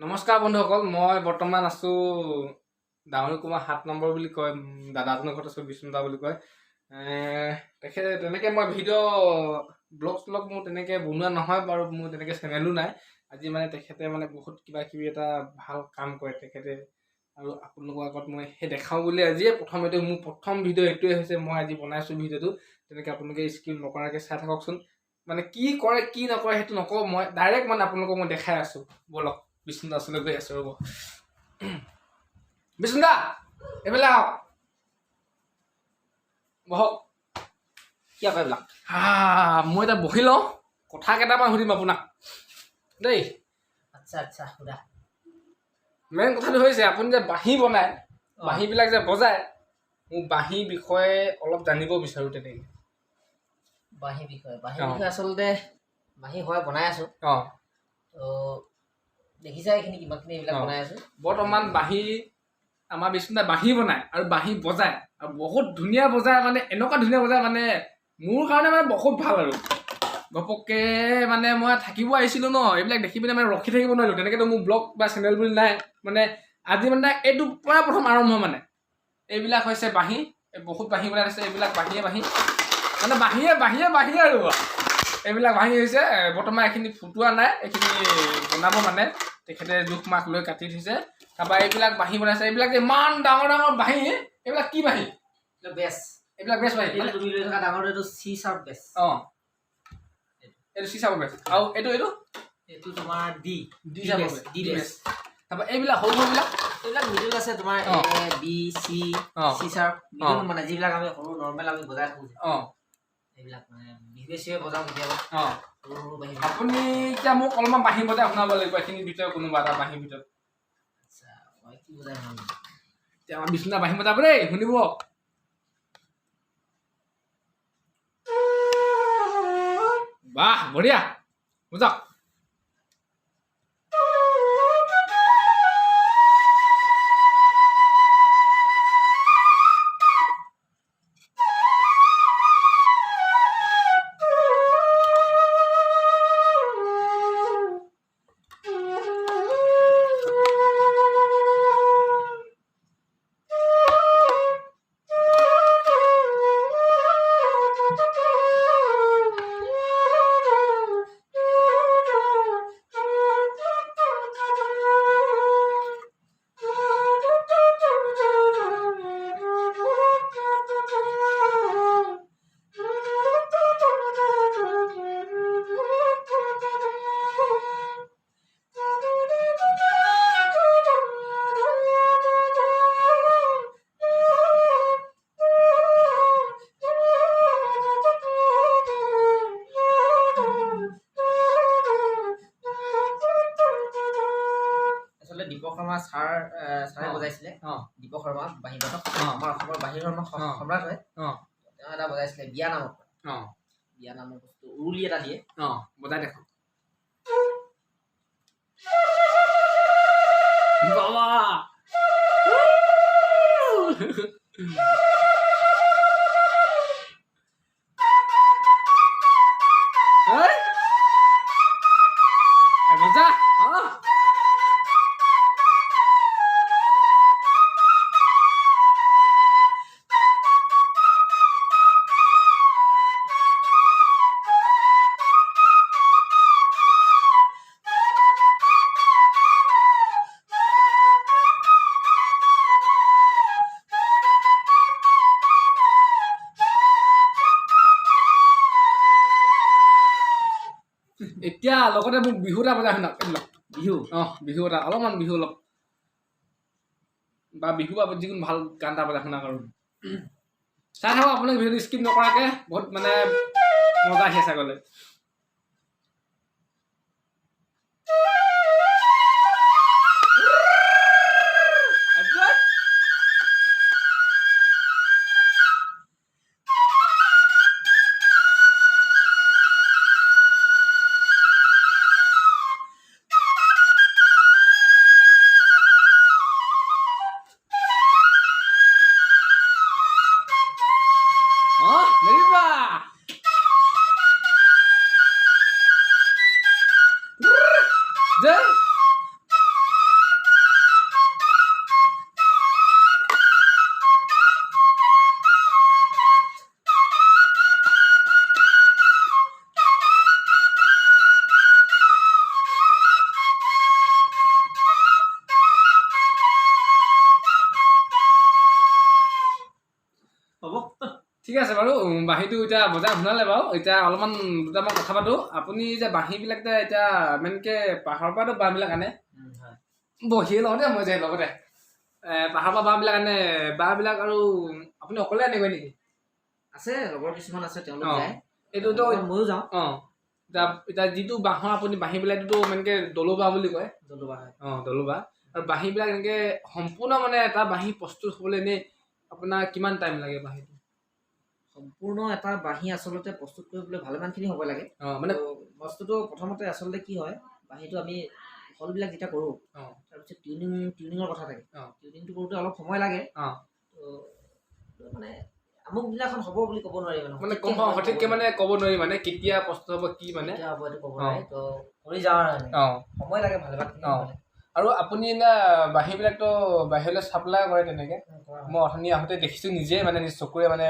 নমস্কাৰ বন্ধুসকল, মই বৰ্তমান আছো ডাঙৰি কুমাৰ 7 নম্বৰ বুলি কয়, দাদাজনৰ ঘৰত আছো, বিষ্ণুদা বুলি কয়। তেখেতে তেনেকে মই ব্লগ মোৰ তেনেকে বনোৱা নহয় বাৰু, মোৰ তেনেকে চেনেলো নাই। আজি মানে তেখেতে মানে বহুত কিবা কিবি এটা ভাল কাম কৰে তেখেতে, আৰু আপোনালোকৰ আগত মই সেই দেখাওঁ বুলি আজিয়ে মোৰ প্ৰথম ভিডিঅ' এইটোৱে হৈছে। মই আজি বনাইছো ভিডিঅ'টো, তেনেকে আপোনালোকে স্কিপ নকৰাকে চাই থাককচোন। মানে কি কৰে কি নকৰে সেইটো নকওঁ, মই ডাইৰেক্ট মানে আপোনালোকক মই দেখাই আছো। বলক বিষ্ণুদা ওচৰলৈ গৈ আছো, ৰ'ব। বিষ্ণুদা, এইবিলাক আহক, বহক। কি আকৌ এইবিলাক? মই এতিয়া বহি লওঁ, কথা কেইটামান সুধিম আপোনাক দেই। আচ্ছা সুধা। মেইন কথাটো হৈছে, আপুনি যে বাঁহী বনায়, বাঁহীবিলাক যে বজায়, মোক বাঁহীৰ বিষয়ে অলপ জানিব বিচাৰো। তেনেকে বাঁহীৰ বিষয়ে আচলতে বাঁহী হয় বনাই আছো। তো দেখিছা এইখিনি কিমানখিনি এইবিলাক বনাই আছো। বৰ্তমান বাঁহী আমাৰ বিষ্ণুদাই বাঁহী বনায় আৰু বাঁহী বজায়, আৰু বহুত ধুনীয়া বজায়। মানে এনেকুৱা ধুনীয়া বজায়, মানে মোৰ কাৰণে মানে বহুত ভাল। আৰু ঘপককে মানে মই থাকিব আহিছিলো ন, এইবিলাক দেখি পিনে মানে ৰখি থাকিব নোৱাৰিলো। তেনেকেতো মোৰ ব্লগ বা চেনেল বুলি নাই। মানে আজি মানে এইটো পৰা প্ৰথম আৰম্ভ। মানে এইবিলাক হৈছে বাঁহী, বহুত বাঁহী বনাই আছে। এইবিলাক বাঁহীয়ে মানে বাঁহীয়ে আৰু এইবিলাক বাঁহী হৈছে। বৰ্তমান এইখিনি ফুটোৱা নাই, এইখিনি বনাব মানে তেখেতে জোখ মাখ লৈ কাটি থৈছে। তাৰপৰা এইবিলাক বাঁহী বনাইছে। এইবিলাক ইমান ডাঙৰ ডাঙৰ বাঁহী, এইবিলাক কি বাঁহী? বেছ। এইবিলাক বেছ বাঁহী। তুমি লৈ থকা ডাঙৰটো এইটো চি শাৰ্প বেছ। এইটো চি শাৰ্প বেছ। আৰু এইটো তোমাৰ ডি বেছ। তাৰপৰা এইবিলাক সৰু সৰুবিলাক, এইবিলাক মিডল আছে তোমাৰ A B C C sharp middle, মানে যিবিলাক আমি সৰু নৰ্মেল আমি বজাই থাকো। এইবিলাক মানে বিহুৱে চিহুৱে বজাওঁ কেতিয়াবা। সৰু সৰু বাঁহী। আপুনি এতিয়া মোক অলপমান বাঁহী বজাই শুনাব লাগিব, এইখিনিৰ ভিতৰত কোনোবা এটা বাঁহীৰ ভিতৰত। আচ্ছা, মই কি বজাই শুনাম? এতিয়া আমাৰ বিষ্ণুদা বাঁহী বজাব দেই, শুনিব। বাহ, বঢ়িয়া, বুজক। দীপক শৰ্মা ছাৰে বজাইছিলে। দীপক শৰ্মা বাঁহী বাদক, আমাৰ অসমৰ বাঁহী সম্ৰাট হয়। তেওঁ এটা বজাইছিলে বিয়া নামত। বিয়া নামৰ বস্তু উৰুলি এটা দিয়ে, বজাই দেখোন। মজা। এতিয়া লগতে মোক বিহু এটা বজাই শুনাওক। এইবিলাক বিহু এটা, অলপমান বিহু অলপ, বা বিহু বা যিকোনো ভাল গান এটা বজাই শুনাওক। আৰু চাই থাকক আপোনাক, ভিডিঅ'টো স্কিপ নকৰাকে। বহুত মানে মজা আহি আছে আগলৈ। ঠিক আছে বাৰু বাঁহীটো এতিয়া বজাই শুনালে বাৰু এতিয়া অলপমান দুটামান কথা পাতো আপুনি যে বাঁহীবিলাক যে এতিয়া মেইনকে পাহাৰৰ পৰাতো বাঁহবিলাক আনে বহিয়ে লগতে মই যে লগতে পাহাৰৰ পৰা বাঁহবিলাক আনে বাঁহবিলাক আৰু আপুনি অকলে আনিবই নেকি আছে লগৰ কিছুমান আছে তেওঁলোক যায় এইটোতো ময়ো যাওঁ এতিয়া যিটো বাঁহৰ আপুনি বাঁহীবিলাক এইটোতো মেইনকে দলু বাঁহ বুলি কয় দলুবা হয় দলু বাঁহ আৰু বাঁহীবিলাক এনেকে সম্পূৰ্ণ মানে এটা বাঁহী প্ৰস্তুত হ'বলৈ এনেই আপোনাৰ কিমান টাইম লাগে বাঁহীটো সম্পূৰ্ণ এটা বাঁহী আচলতে প্ৰস্তুত কৰিবলৈ ভালেমানখিনি হ'ব লাগে মানে বস্তুটো প্ৰথমতে আচলতে কি হয় বাঁহীটো আমি হলবিলাক যেতিয়া কৰোঁ তাৰপিছত টিউনিঙৰ কথা থাকে টিউনিংটো কৰোঁতে অলপ সময় লাগে তো মানে আমুক দিনাখন হ'ব বুলি ক'ব নোৱাৰি মানে গম পাওঁ সঠিককে মানে ক'ব নোৱাৰি মানে কেতিয়া প্ৰস্তুত হ'ব কি মানে হ'ব এইটো ক'ব নোৱাৰি তো কৰি যাওঁ আৰু সময় লাগে ভালেমানখিনি আৰু আপুনি এনে বাঁহীবিলাকতো বাহিৰলৈ চাপ্লাই কৰে তেনেকে মই অথনি আহোঁতে দেখিছোঁ নিজে মানে নিজ চকুৰে মানে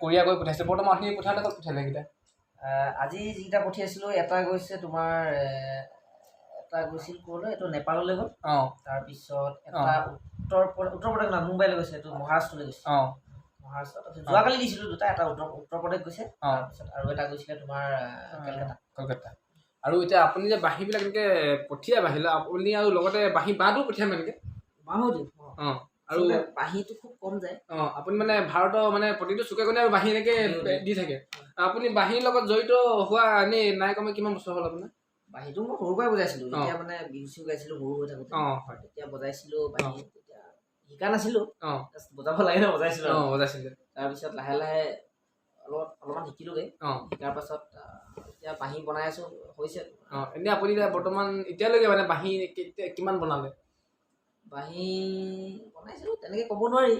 কোৰিয়া গৈ পঠিয়াইছে বৰ্তমান অথনি পঠাওঁতে ক'ত পঠিয়ালে এইকেইটা আজি যিকেইটা পঠিয়াইছিলোঁ এটা গৈছে তোমাৰ এটা গৈছিল ক'লৈ এইটো নেপাললৈ গ'ল তাৰপিছত এটা উত্তৰ প্ৰদেশ নহয় মুম্বাইলৈ গৈছে এইটো মহাৰাষ্ট্ৰলৈ গৈছে মহাৰাষ্ট্ৰ তাৰপিছত যোৱাকালি দিছিলোঁ দুটা এটা উত্তৰ প্ৰদেশ গৈছে তাৰপিছত আৰু এটা গৈছিলে তোমাৰ কলকাতা আৰু এতিয়া আপুনি যে বাঁহীবিলাক এনেকে পঠিয়াই বাহিৰলৈ আপুনি আৰু লগতে বাঁহী বাঁহটো পঠিয়াম এনেকে বাঁহো দিওঁ আৰু বাঁহীটো খুব কম যায় আপুনি মানে ভাৰতৰ মানে প্ৰতিটো চুকে কোণে আৰু বাঁহী এনেকে দি থাকে আপুনি বাঁহীৰ লগত জড়িত হোৱা এনেই নাই কমে কিমান বছৰ হ'ল আপোনাৰ বাঁহীটো মই সৰুৰ পৰাই বজাইছিলোঁ যেতিয়া মানে বিহু চিহু গাইছিলোঁ সৰু হৈ থাকোঁতে তেতিয়া বজাইছিলোঁ বাঁহী তেতিয়া শিকা নাছিলোঁ বজাব লাগে ন বজাইছিলোঁ তাৰপিছত লাহে লাহে অলপমান শিকিলোঁগৈ শিকাৰ পাছত এতিয়া বাঁহী বনাই আছোঁ হৈছে এনেই আপুনি এতিয়া বৰ্তমান এতিয়ালৈকে মানে বাঁহী কিমান বনালে বাঁহী বনাইছিলোঁ তেনেকৈ ক'ব নোৱাৰি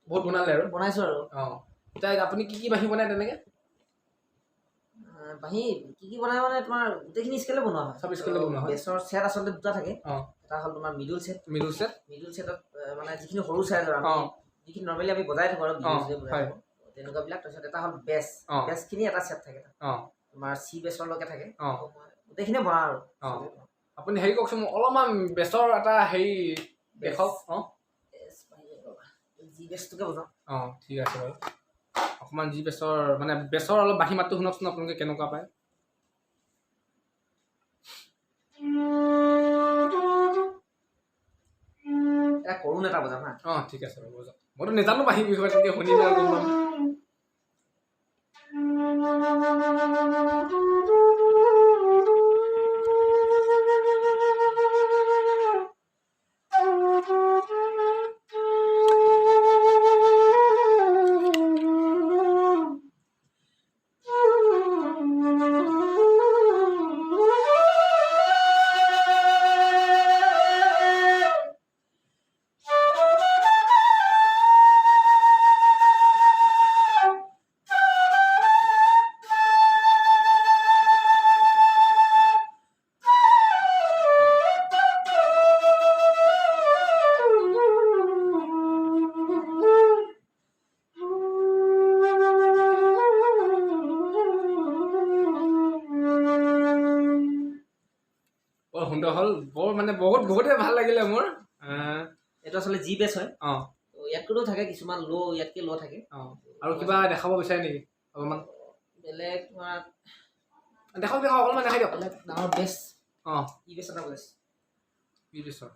বহুত বনালে আৰু বনাইছোঁ আৰু এতিয়া আপুনি কি বাঁহী বনাই তেনেকে বাঁহী কি বনাই মানে তোমাৰ গোটেইখিনি স্কেলে বনোৱা হয় চব স্কেলে বনোৱা হয় বেছৰ ছেট আচলতে দুটা থাকে এটা হ'ল তোমাৰ মিডল ছেটত মানে যিখিনি সৰু চাইজৰ আমি যিখিনি নৰ্মেলি আমি বজাই থাকোঁ আৰু বজাই থাকোঁ তেনেকুৱাবিলাক তাৰপিছত এটা হ'ল বেছখিনি এটা ছেট থাকে তোমাৰ চি বেছৰলৈকে থাকে গোটেইখিনিয়ে বনাওঁ আৰু আপুনি হেৰি কওকচোন অলপমান বেছৰ এটা হেৰি দেখাওক জি বেছটোকে বজাওঁ ঠিক আছে বাৰু অকণমান জি বেছৰ মানে বেছৰ অলপ বাঁহী মাতটো শুনকচোন আপোনালোকে কেনেকুৱা পায় এটা কৰুণ এটা বজাম হা ঠিক আছে বাৰু বজাওক মইতো নেজানো বাঁহীৰ বিষয়ে তেনেকৈ শুনিলে আৰু গম পাম বৰ সুন্দৰ হ'ল বৰ মানে বহুতে ভাল লাগিলে মোৰ এইটো আচলতে জি বেছ হয় ইয়াতকৈও থাকে কিছুমান ইয়াতকৈ ল' থাকে আৰু কিবা দেখাব বিচাৰে নেকি অলপমান বেলেগ তোমাৰ দেখাওক অলপমান দেখাই দিয়ক ডাঙৰ বেছ ই বেছ এটা বজাইছে ই বেছৰ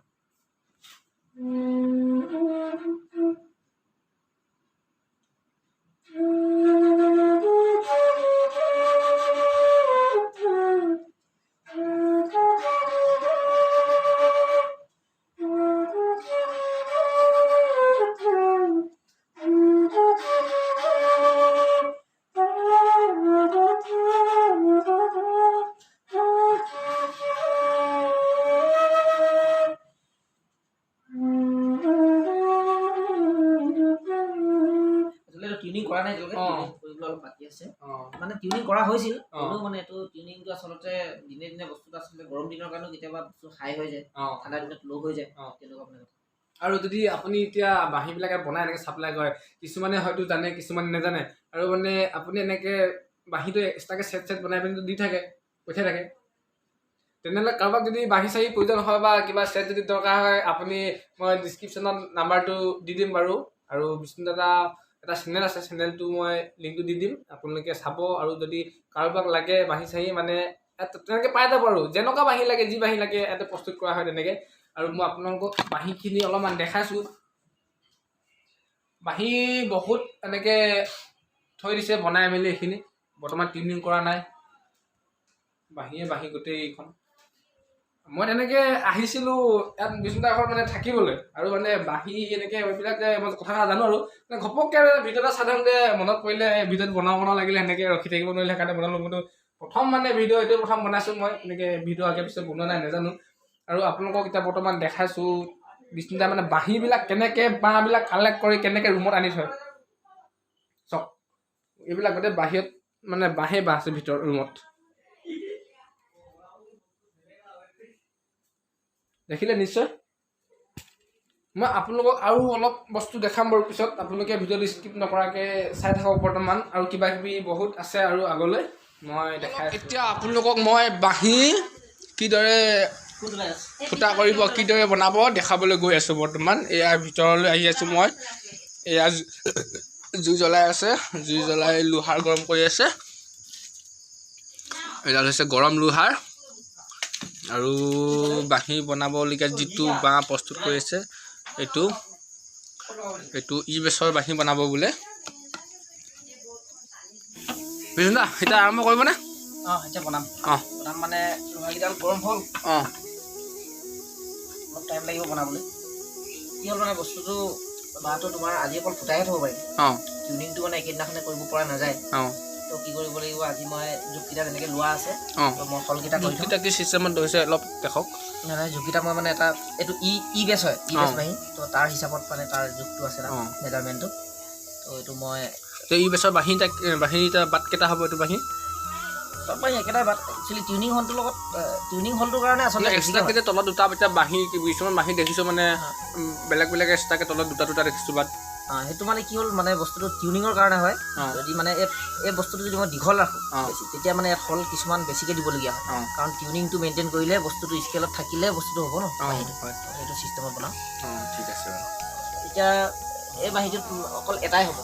টিউনিং কৰা নাই কৰিবলৈ অলপ বাকী আছে মানে টিউনিং কৰা হৈছিল হ'লেও মানে এইটো টিউনিংটো আচলতে দিনে দিনে বস্তুটো আচলতে গৰম দিনৰ কাৰণেও কেতিয়াবা বস্তু হাই হৈ যায় ঠাণ্ডা দিনত ল' হৈ যায় তেনেকুৱা মানে আৰু যদি আপুনি এতিয়া বাঁহীবিলাকে বনাই এনেকৈ চাপ্লাই কৰে কিছুমানে হয়তো জানে কিছুমানে নাজানে আৰু মানে আপুনি এনেকৈ বাঁহীটো এক্সট্ৰাকৈ ছেট বনাই পিনি দি থাকে পঠিয়াই থাকে তেনেহ'লে কাৰোবাক যদি বাঁহী চাহী প্ৰয়োজন হয় বা কিবা ছেট যদি দৰকাৰ হয় আপুনি মই ডিছক্ৰিপশ্যনত নাম্বাৰটো দি দিম বাৰু আৰু বিষ্ণু দাদা এটা চেনেল আছে, চেনেলটো মই লিংকটো দি দিম, আপোনালোকে চাব। আৰু যদি কাৰোবাক লাগে বাঁহী চাহী মানে তেনেকৈ পাই যাব আৰু যেনেকুৱা বাঁহী লাগে, যি বাঁহী লাগে ইয়াতে প্ৰস্তুত কৰা হয় তেনেকৈ। আৰু মই আপোনালোকক বাঁহীখিনি অলপমান দেখাইছোঁ। বাঁহী বহুত এনেকৈ থৈ দিছে বনাই মেলি, এইখিনি বৰ্তমান টিউনিং কৰা নাই, বাঁহী গোটেইখন। মই তেনেকৈ আহিছিলোঁ ইয়াত বিষ্ণুদা ঘৰত মানে থাকিবলৈ, আৰু মানে বাঁহী এনেকৈ এইবিলাক মই কথা জানো আৰু ঘপককৈ ভিডিঅ' এটা সাধাৰণতে মনত পৰিলে ভিডিঅ'ত বনাব লাগিলে, সেনেকৈ ৰখি থাকিব নোৱাৰিলে, সেইকাৰণে বনালোঁ। কিন্তু প্ৰথম মানে ভিডিঅ' এইটোৱে প্ৰথম বনাইছোঁ মই, এনেকৈ ভিডিঅ' আগে পিছত বনোৱা নাই, নাজানো। আৰু আপোনালোকক এতিয়া বৰ্তমান দেখাইছোঁ বিষ্ণুদাই মানে বাঁহীবিলাক কেনেকৈ বাঁহবিলাক কালেক্ট কৰি কেনেকৈ ৰুমত আনি থয় চাওক। এইবিলাক গোটেই বাহিৰত মানে বাঁহ আছে ভিতৰত ৰুমত, দেখিলে নিশ্চয়। মই আপোনালোকক আৰু অলপ বস্তু দেখাম বাৰু পিছত, আপোনালোকে ভিডিঅ'টো স্কিপ নকৰাকৈ চাই থাকক বৰ্তমান। আৰু কিবা কিবি বহুত আছে আৰু আগলৈ মই দেখাই। এতিয়া আপোনালোকক মই বাঁহী কিদৰে ফুটা কৰিব, কিদৰে বনাব দেখাবলৈ গৈ আছোঁ বৰ্তমান। এয়া ভিতৰলৈ আহি আছোঁ মই। এয়া জুই জ্বলাই আছে, জুই জ্বলাই লোহাৰ গৰম কৰি আছে। এডাল হৈছে গৰম লোহাৰ। আৰু বাঁহী বনাবলগীয়া যিটো বাঁহ প্ৰস্তুত কৰি আছে, এইটো বেছৰ বাঁহী বনাব বোলে। বিষ্ণুদা এতিয়া আৰম্ভ কৰিবনে? এতিয়া বনাম মানে লোহাৰকেইডাল গৰম হ'ল। অলপ টাইম লাগিব বনাবলৈ। কি হ'ল মানে বস্তুটো বাঁহটো তোমাৰ আজি অকল ফুটাইহে থ'ব পাৰিম। টিউনিংটো মানে একেদিনাখনে কৰিব পৰা নাযায়। তো কি কৰিব লাগিব, আজি মই জোখকেইটা তেনেকৈ লোৱা আছে, তো মই শলকেইটা কি চিষ্টেমত ধৰিছে অলপ দেখক। নাই জোখকেইটা মই মানে এটা এইটো ই বেছ হয়, ই বেছ বাঁহী, তো তাৰ হিচাপত মানে তাৰ জোখটো আছে মেজাৰমেণ্টটো। তো এইটো মই ই বেছৰ বাঁহীটা বাট কেইটা হ'ব? এইটো বাঁহী চব বাঁহী একেটাই বাট, একচুৱেলি টিউনিং হলটোৰ লগত টিউনিং হলটোৰ কাৰণে আচলতে এক্সট্ৰাকৈ তলত দুটা এতিয়া বাঁহী কিছুমান বাঁহী দেখিছোঁ মানে বেলেগ বেলেগ এক্সট্ৰাকৈ তলত দুটা দেখিছোঁ বাট। সেইটো মানে কি হ'ল, মানে বস্তুটো টিউনিঙৰ কাৰণে হয়। যদি মানে এই বস্তুটো যদি মই দীঘল ৰাখোঁ বেছি, তেতিয়া মানে ইয়াত হল কিছুমান বেছিকৈ দিবলগীয়া হয়, কাৰণ টিউনিংটো মেইনটেইন কৰিলে বস্তুটো স্কেলত থাকিলে বস্তুটো হ'ব ন। সেইটো চিষ্টেমত বনাওঁ। ঠিক আছে। এতিয়া এই বাঁহীটোত অকল এটাই হ'ব,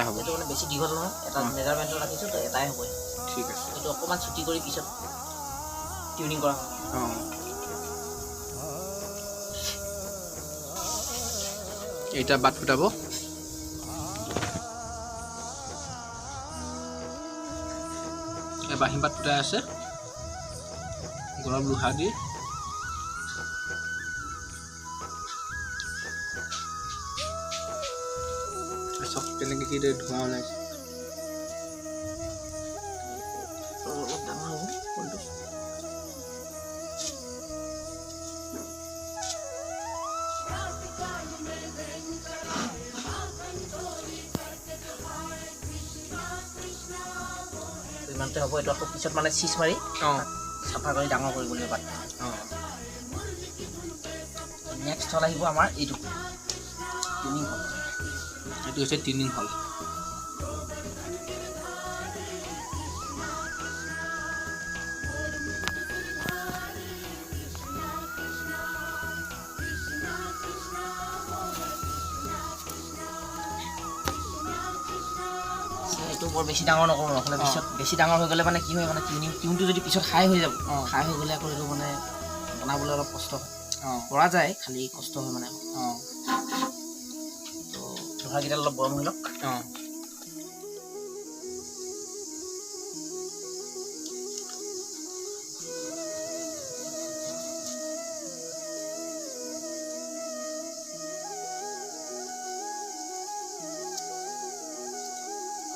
হ'ব। এইটো মানে বেছি দীঘল নহয়, এটা মেজাৰমেণ্টত ৰাখিছোঁ, তো এটাই হ'ব। ঠিক আছে। এইটো অকণমান ছুটি কৰি পিছত টিউনিং কৰা হয়। এইটা বাট ফুটাব। বাঁহী বাট ফুটাই আছে গৰম লোহা দি। চব তেনেকৈ কি ধোঁৱা ওলাইছে। অলপ ডাঙৰ হ'ব ফুলটো। ইমানতে হ'ব। এইটো আকৌ পিছত মানে চিজ মাৰি চাফা কৰি ডাঙৰ কৰিব লাগিব বাট। নেক্সট হ'ল আহিব আমাৰ এইটো টিউনিং হল। এইটো হৈছে টিউনিং হল। এইটো বৰ বেছি ডাঙৰ নকৰোঁ, নহ'লে পিছত বেছি ডাঙৰ হৈ গ'লে মানে কি হয়, মানে টিউনটো যদি পিছত হাই হৈ যাব, হাই হৈ গ'লে আকৌ এইটো মানে বনাবলৈ অলপ কষ্ট হয়। পৰা যায়, খালি কষ্ট হয় মানে। তো লোহাৰকেইডাল অলপ গৰম হৈ লওক।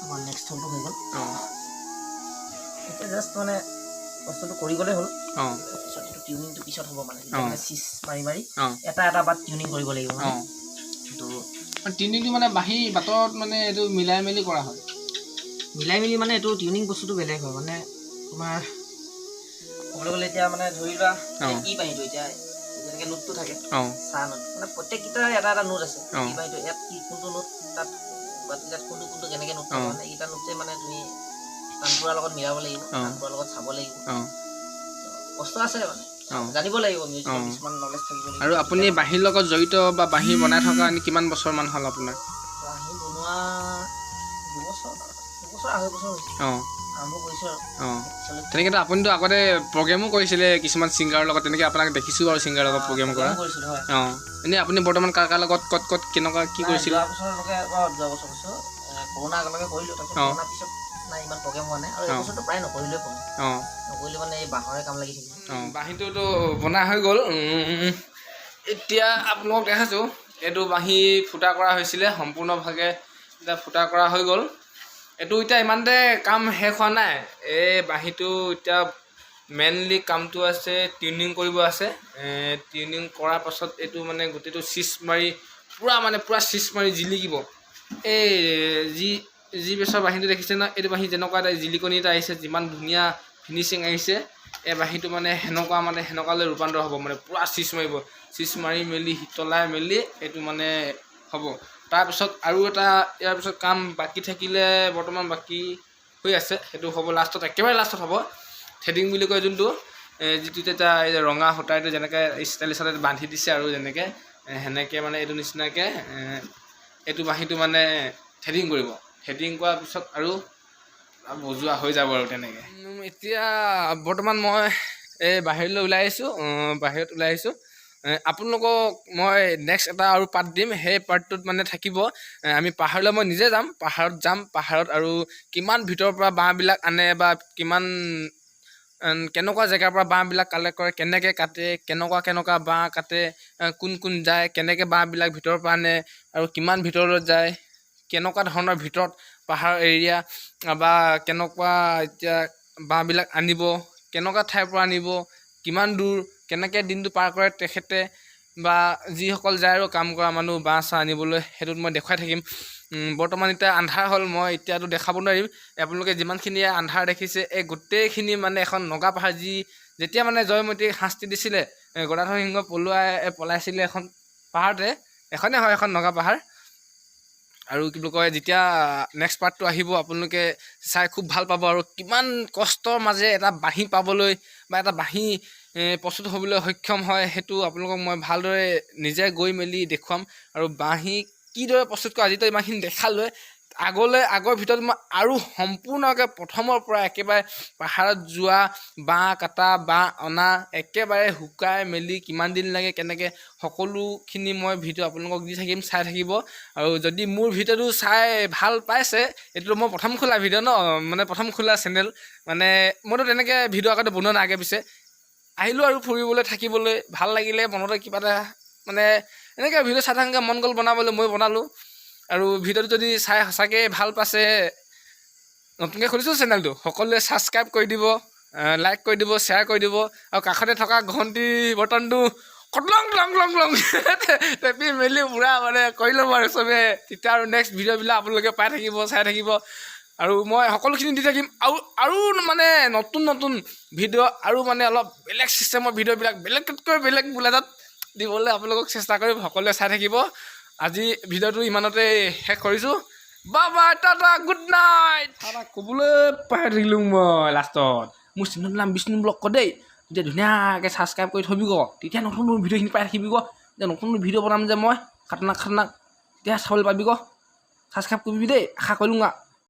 আমাৰ নেক্সট হলটো হৈ গ'ল। এতিয়া জাষ্ট মানে বস্তুটো কৰি গ'লে হ'ল। পিছত এইটো টিউনিংটো পিছত হ'ব মানে চিজ মাৰি মাৰি এটা এটা বাট টিউনিং কৰিব লাগিব। তো টিউনিংটো মানে বাঁহী বাটত মানে এইটো মিলাই মেলি কৰা হয়। মিলাই মেলি মানে এইটো টিউনিং বস্তুটো বেলেগ হয়। মানে তোমাৰ ক'বলৈ গ'লে এতিয়া মানে ধৰি লোৱা ই বাঁহীটো এতিয়া যেনেকৈ নোটটো থাকে, চাহ নোট, মানে প্ৰত্যেককেইটা এটা এটা নোট আছে। ই বাঁহীটো ইয়াত কি কোনটো নোট, তাত বাতিটাত কোনটো কেনেকৈ নোট থাকে, মানে এইকেইটা নোটে মানে তুমি তানপুৰাৰ লগত মিলাব লাগিব, তানপুৰাৰ লগত চাব লাগিব। কষ্ট আছে মানে, জানিব লাগিব মিউজিকৰ কিছুমান নলেজ থাকিব লাগিব। আৰু আপুনি বাঁহীৰ লগত জড়িত বা বাঁহী বনাই থকা কিমান বছৰমান হ'ল আপোনাৰ? বাঁহী বনোৱা দুবছৰ 2.5 বছৰ হৈছে অঁ আৰম্ভ কৰিছোঁ আৰু অঁ পিছলৈ তেনেকৈতো আপুনিতো আগতে প্ৰগ্ৰেমো কৰিছিলে কিছুমান ছিংগাৰৰ লগত তেনেকৈ আপোনাক দেখিছোঁ বাৰু ছিংগাৰৰ লগত প্ৰগ্ৰেম কৰা কৰিছিলোঁ হয় অঁ এনেই আপুনি বৰ্তমান কাৰ কাৰ লগত ক'ত কেনেকুৱা কি কৰিছিল যোৱা বছৰ কৰিছোঁ কৰোণা আগলৈকে কৰিলোঁ তাৰপিছত অঁ কৰোণাৰ পিছত নাই ইমান প্ৰগ্ৰেম হোৱা নাই আৰু এই বছৰটো প্ৰায় নকৰিলোৱে প্ৰগ্ৰেম অঁ নকৰিলে মানে এই বাঁহৰে কাম লাগি থাকিলোঁ অঁ বাঁহীটোতো বনাই হৈ গ'ল এতিয়া আপোনালোকক দেখাইছোঁ এইটো বাঁহী ফুটা কৰা হৈছিলে সম্পূৰ্ণভাৱে এতিয়া ফুটা কৰা হৈ গ'ল এইটো এতিয়া ইমানতে কাম শেষ হোৱা নাই এই বাঁহীটো এতিয়া মেইনলি কামটো আছে টিউনিং কৰিব আছে টিউনিং কৰাৰ পাছত এইটো মানে গোটেইটো চিচ মাৰি পূৰা চিচ মাৰি জিলিকিব এই যি বেছৰ বাঁহীটো দেখিছে ন এইটো বাঁহী যেনেকুৱা এটা জিলিকনি এটা আহিছে যিমান ধুনীয়া ফিনিচিং আহিছে এই বাঁহীটো মানে সেনেকুৱালৈ ৰূপান্তৰ হ'ব মানে পূৰা চিচ মাৰিব চিচ মাৰি মেলি হিতলাই মেলি এইটো মানে হ'ব তাৰপিছত আৰু এটা ইয়াৰ পিছত কাম বাকী থাকিলে বৰ্তমান বাকী হৈ আছে সেইটো হ'ব লাষ্টত একেবাৰে লাষ্টত হ'ব থ্ৰেডিং বুলি কয় যোনটো যিটো এতিয়া এই ৰঙা সূতাটো যেনেকৈ ষ্টাইলিছত বান্ধি দিছে আৰু যেনেকৈ সেনেকৈ মানে এইটো নিচিনাকৈ এইটো বাঁহীটো মানে থ্ৰেডিং কৰিব থ্ৰেডিং কৰাৰ পিছত আৰু বজোৱা হৈ যাব আৰু তেনেকৈ এতিয়া বৰ্তমান মই এই বাহিৰলৈ ওলাই আহিছোঁ আপোনালোকক মই নেক্সট এটা আৰু পাৰ্ট দিম সেই পাৰ্টটোত মানে থাকিব আমি পাহাৰলৈ মই নিজে যাম পাহাৰত আৰু কিমান ভিতৰৰ পৰা বাঁহবিলাক আনে বা কিমান কেনেকুৱা জেগাৰ পৰা বাঁহবিলাক কালেক্ট কৰে কেনেকৈ কাটে কেনেকুৱা বাঁহ কাটে কোন যায় কেনেকৈ বাঁহবিলাক ভিতৰৰ পৰা আনে আৰু কিমান ভিতৰলৈ যায় কেনেকুৱা ধৰণৰ ভিতৰত পাহাৰ এৰিয়া বা কেনেকুৱা এতিয়া বাঁহবিলাক আনিব কেনেকুৱা ঠাইৰ পৰা আনিব কিমান দূৰ কেনেকৈ দিনটো পাৰ কৰে তেখেতে বা যিসকল যায় আৰু কাম কৰা মানুহ বাঁহ চাহ আনিবলৈ সেইটোত মই দেখুৱাই থাকিম বৰ্তমান এতিয়া আন্ধাৰ হ'ল মই এতিয়াতো দেখাব নোৱাৰিম আপোনালোকে যিমানখিনি আন্ধাৰ দেখিছে এই গোটেইখিনি মানে এখন নগা পাহাৰ যেতিয়া মানে জয়মতীক শাস্তি দিছিলে গদাধৰ সিংহ পলাইছিলে এখন পাহাৰতে এখনেই হয় এখন নগা পাহাৰ আৰু কি বুলি কয় যেতিয়া নেক্সট পাৰ্টটো আহিব আপোনালোকে চাই খুব ভাল পাব আৰু কিমান কষ্টৰ মাজে এটা বাঁহী পাবলৈ বা এটা বাঁহী প্ৰস্তুত হ'বলৈ সক্ষম হয় সেইটো আপোনালোকক মই ভালদৰে নিজে গৈ মেলি দেখুৱাম আৰু বাঁহী কিদৰে প্ৰস্তুত কৰে আজিতো ইমানখিনি দেখালৈ আগৰ ভিতৰত মই আৰু সম্পূৰ্ণকৈ প্ৰথমৰ পৰা একেবাৰে পাহাৰত যোৱা বাঁহ কাটা বাঁহ অনা একেবাৰে শুকাই মেলি কিমান দিন লাগে কেনেকৈ সকলোখিনি মই ভিডিঅ' আপোনালোকক দি থাকিম চাই থাকিব আৰু যদি মোৰ ভিডিঅ'টো চাই ভাল পাইছে এইটো মই প্ৰথম খোলা ভিডিঅ' ন মানে প্ৰথম খোলা চেনেল মানে মইতো তেনেকৈ ভিডিঅ' আগতে বনোৱা নাই আগে পিছে আহিলোঁ আৰু ফুৰিবলৈ থাকিবলৈ ভাল লাগিলে মনতে কিবা এটা মানে এনেকৈ ভিডিঅ' চাই থাকাকৈ মন গ'ল বনাবলৈ মই বনালোঁ আৰু ভিডিঅ'টো যদি চাই সঁচাকৈ ভাল পাইছে নতুনকৈ খুলিছোঁ চেনেলটো সকলোৱে ছাবস্ক্ৰাইব কৰি দিব লাইক কৰি দিব শ্বেয়াৰ কৰি দিব আৰু কাষতে থকা ঘণ্টি বটনটো লং টেপি মেলি পূৰা মানে কৰি ল'ব আৰু চবে তেতিয়া আৰু নেক্সট ভিডিঅ'বিলাক আপোনালোকে পাই থাকিব চাই থাকিব আৰু মই সকলোখিনি দি থাকিম আৰু মানে নতুন ভিডিঅ' আৰু মানে অলপ বেলেগ ছিষ্টেমৰ ভিডিঅ'বিলাক বেলেগতকৈ বেলেগ বোলেটাত দিবলৈ আপোনালোকক চেষ্টা কৰিম সকলোৱে চাই থাকিব আজি ভিডিঅ'টো ইমানতে শেষ কৰিছোঁ বাই টাটা গুড নাইট ক'বলৈ পাহৰি থাকিলোঁ মই লাষ্টত মোৰ চেনেলৰ নাম বিষ্ণু ব্লগ ক দেই তেতিয়া ধুনীয়াকৈ ছাবস্ক্ৰাইব কৰি থবি তেতিয়া নতুন ভিডিঅ'খিনি পাই থাকিবি এতিয়া নতুন ভিডিঅ' বনাম যে মই খাতনাক তেতিয়া চাবলৈ পাবি ছাবস্ক্ৰাইব কৰিবি দেই আশা কৰিলোঁ